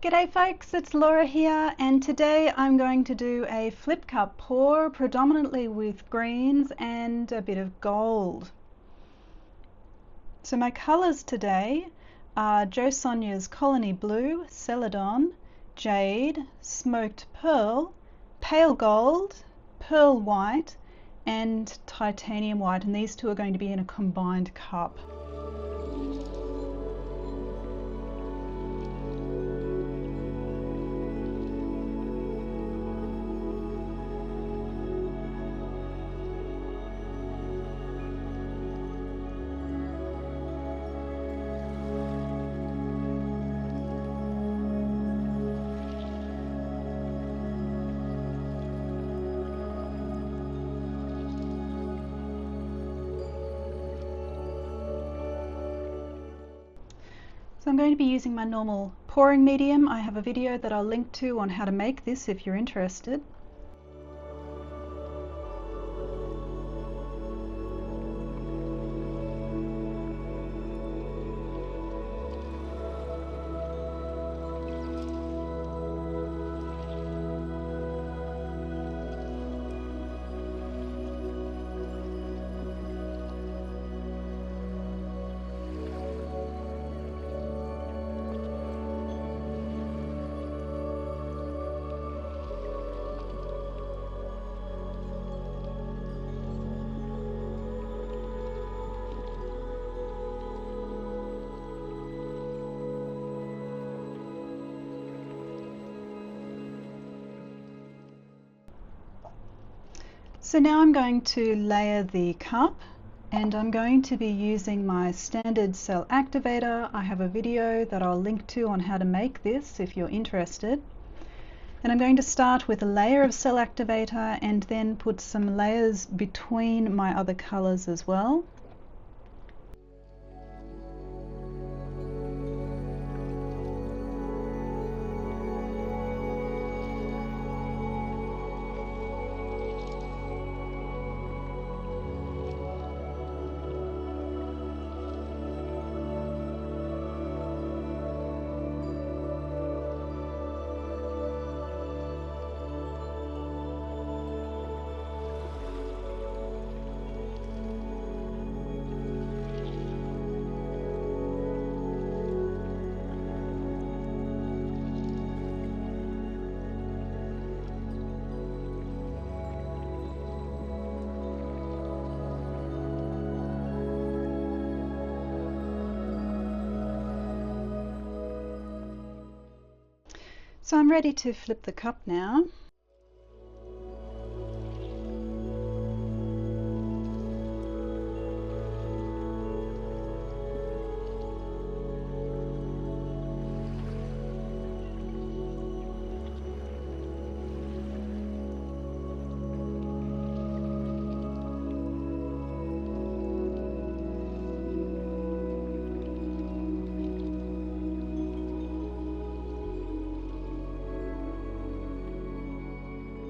G'day folks, it's Laura here, and today I'm going to do a flip cup pour predominantly with greens and a bit of gold. So my colours today are Jo Sonja's Colony Blue, Celadon, Jade, Smoked Pearl, Pale Gold, Pearl White and Titanium White, and these two are going to be in a combined cup. So I'm going to be using my normal pouring medium. I have a video that I'll link to on how to make this if you're interested. So now I'm going to layer the cup, and I'm going to be using my standard cell activator. I have a video that I'll link to on how to make this if you're interested. And I'm going to start with a layer of cell activator and then put some layers between my other colors as well. So I'm ready to flip the cup now.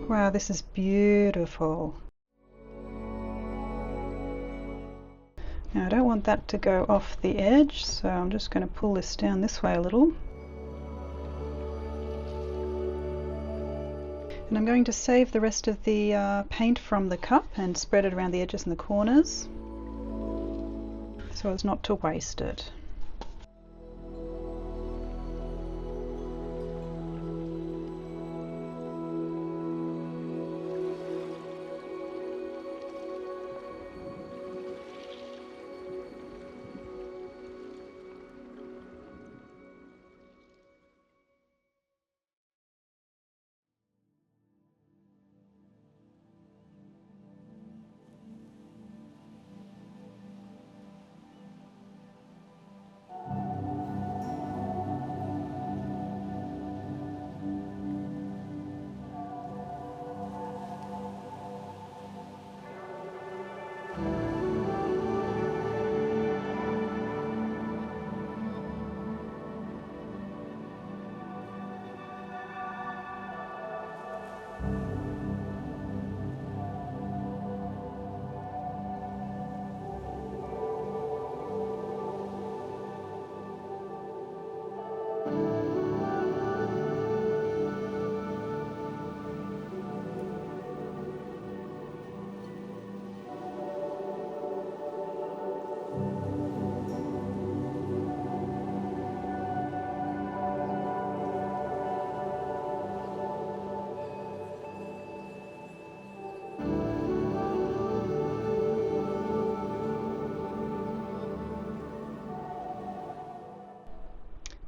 Wow, this is beautiful. Now I don't want that to go off the edge, so I'm just going to pull this down this way a little. And I'm going to save the rest of the paint from the cup and spread it around the edges and the corners so as not to waste it.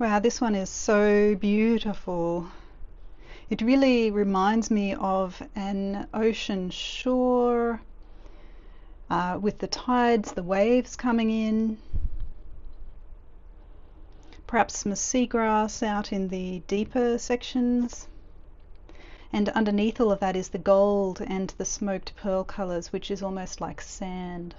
Wow, this one is so beautiful. It really reminds me of an ocean shore with the tides, the waves coming in. Perhaps some seagrass out in the deeper sections. And underneath all of that is the gold and the smoked pearl colours, which is almost like sand.